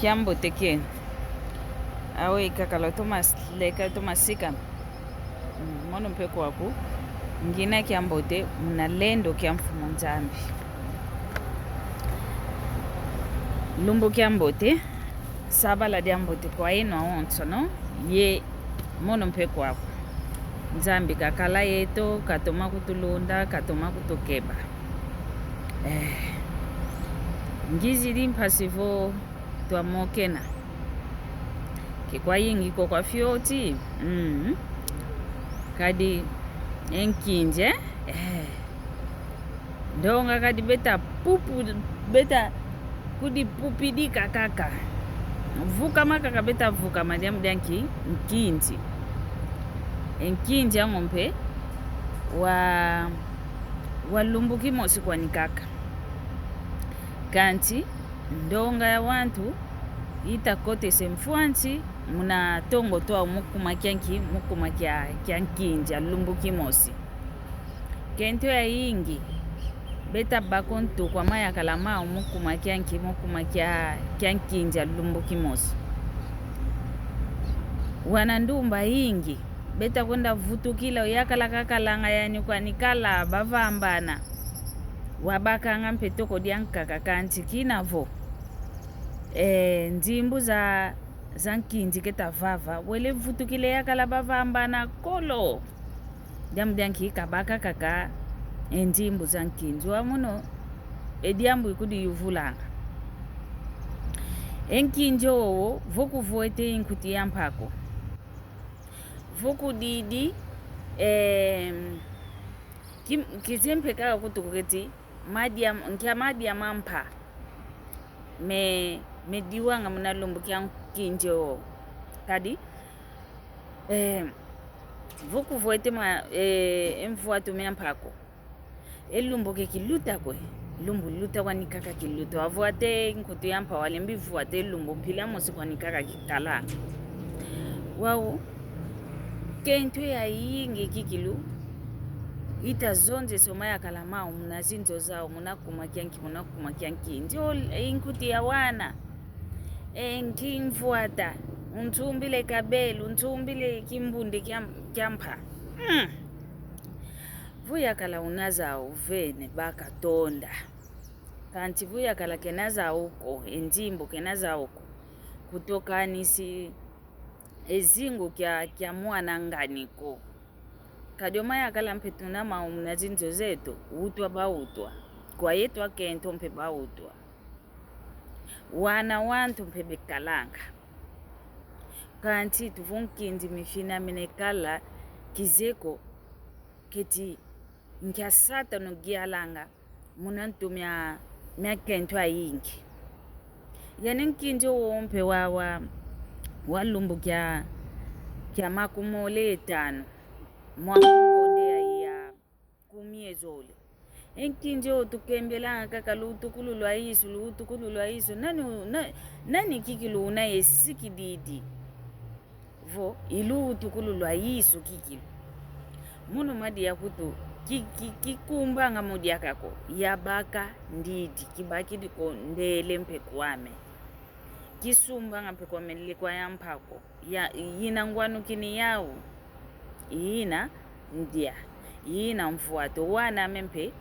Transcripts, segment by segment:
Kiambo teke. Awe kakalo Thomas leka Thomas sika. Mono mpeko waku. Ngina kiambo te mnalendo kiamfumo nzambi. Lumbu kiambo te. Sabala diambo te kwa ino aonso no. Ye mono mpeko waku. Nzambi kakala yeto katoma kutulunda katoma kutokeba. Ngizi limpasivo tua mokena. Kwa yingi kwa fioti. Kadi enkinje. Donga kadi beta pupu beta kudi pupidi kakaka. Vuka makaka beta vuka madiamu dianki nkinji. Enkinje ngompe walumbuki mosi kwa nikaka. Kanti ndonga ya wantu ita kote semfuanchi muna tongo toa mukuma kia nkinja lumbuki mosi. Kento ya ingi beta bakontu kwa maya kalama mukuma kia nkinja lumbuki mosi. Wanandumba ingi beta kwenda vutu kila yakala kakalanga yani kwa nikala bavambana. Wabaka ngampe toko dianka kakanchi kinavo. Nzimbu za nkinji keta vava. Wele vutu kile yakala bavambana kolo. Dianki kabaka kaka nzimbu za nkinji. Wamuno diambu ikudi yuvulanga. Nkinjo voku voete inkuti yampako. Voku didi kizempe kaka kutukuketi nkia madia mampa me diwanga muna lumbu kia nkinjo kadi voku voete mfuatu miampako lumbu ke kiluta kwe lumbu luta wanikaka kiluta wavuate nkutu yampa walembi vuate lumbu pila mosi wanikaka kikala wao kento ya yingi kikilu ita zonze somaya kalamao mnazinzo zao munakuma kianki ndio inkuti ya wana nkimfuata untumbile kabelu untumbile kimbundi kiampa vuya kala unaza uvene baka tonda kanti vuya kala kenaza uko enjimbo kenaza uko kutoka nisi ezingu kia mwana nganiko kadioma ya kala mpetuna mnazinzo zetu utwa bautwa kwa yetu akento mpe bautwa wana wantu mpe bekalanga kanti tuvunkinzi mifina minekala kizeko keti nkia sata no gialanga munantu mia kento ayingi yani nkinjo wompe walumbu kia makumole etano mwangonde ya kumiezole enkinjo tukembelanga kakalu tukululwa isu nani kikilu una yesikididi vo ilu tukululwa isu kikilu muno madi ya kutu kikumbanga mudi yakako yabaka ndidi kibaki diko ndele mpe kwame kisumbanga mpe kwame likwa yampako yina ngwanu kini yao yina ndia yina mfuato wana mempe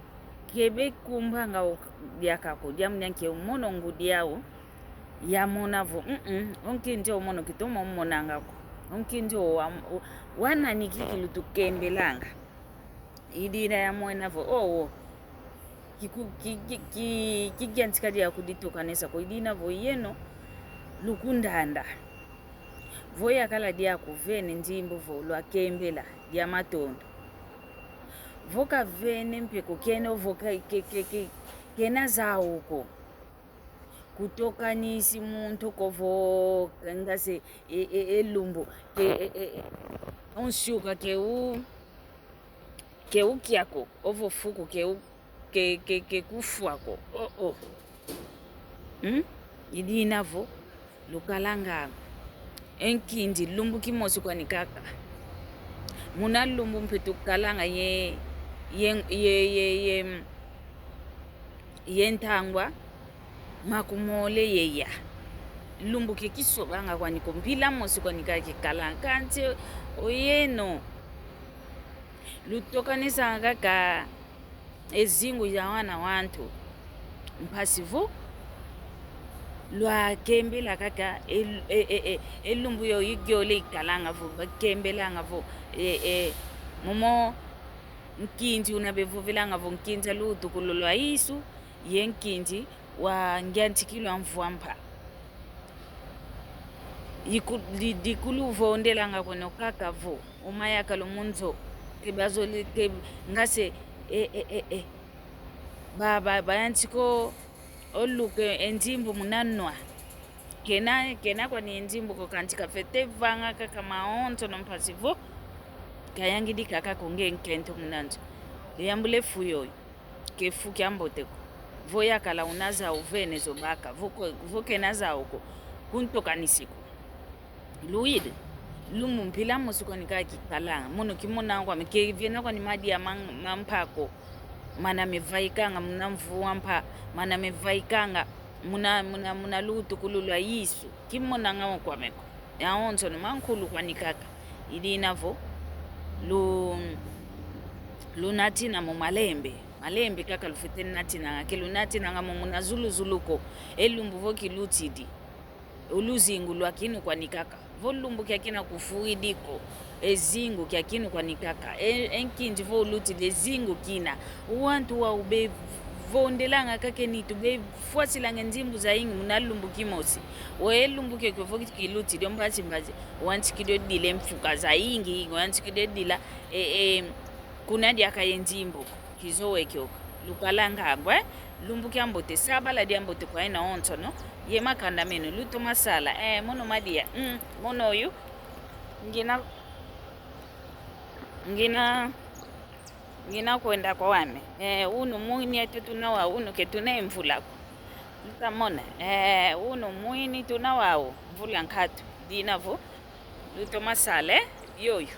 kebe kumbanga yakako jamnyanke umono ngudi yao ya monavo onkinjo umono kitomo monangako onkinjo wana nikikilu tukembelanga idira ya mwenavo kikiantikadi ya kuditokanesa kwa idina vo yeno lukundanda voya kala dia kuvene njimbo vo lwa kembela dia matondo voka vene mpeko keno voka kena zauko kutoka nisi muntu kovo ngase lumbu onshuka ke ukiako ovo fuku ke kufuako idina vo lukalanga enkindi lumbu kimosi kwa nikaka muna lumbu mpetu kalanga ye ntangwa makumole yeya lumbu ke kisobanga kwani kompila mosi kwani kake kalankanti oyeno lutokanisa kaka ezingu ya wana wantu mpasivo lwa kembela kaka elumbu yo yigyole ikalanga vo bakembelanga vo momo nkinji unabevuvilanga vo nkinja lutukulu lwa isu ye nkinji wa ngiantikilwa mvuampa dikulu vo ndelanga kono kaka vo umayaka lumunzo kebazoli ke ngase bayantiko oluke enjimbo munanwa kena kwani enjimbo kokantika fete vanga kaka maonto no mpasivo kayangidi kaka konge nkento munanzo yambule fuyo kefu kyamboteko voya kala unaza uvene zobaka voke naza uko kuntokanisiko luide lumu mpila musiko nikaki kalanga muno kimona kwa mkeviena kwa ni madi ya mampako mana mevaikanga muna mvua mpa mana mevaikanga muna lutu kululwa yisu kimona ngamo kwa meko ya onzo no mankulu kwa nikaka ili inavo lunatina mu malembe kaka lufeteni natina ke lunatina ngamo muna zuluko elumbu voki lutidi uluzingu lwakinu kwa nikaka volumbu kyakina kufuidiko ezingu kyakinu kwa nikaka enkinji vo luti lezingu kina uwantu wa ube vondelanga kake nitu be fuasilanga nzimbu za ingi munalumbu kimosi welumbu kyekyo voki kiluti dio mbazi wanti kido dile mfuka za ingi wanti kido dila kunadi akayenzimbu kizowe kyo lukalanga ngwe lumbu kyambote sabala diambote kwa ina onto no ye makanda meno luto masala mono madia mono yu ngina kwenda kwa wame unu muini yetu tunawa unu ketune mvula lutamona unu muini tunawa mvula nkatu dinavo luto masala yoyo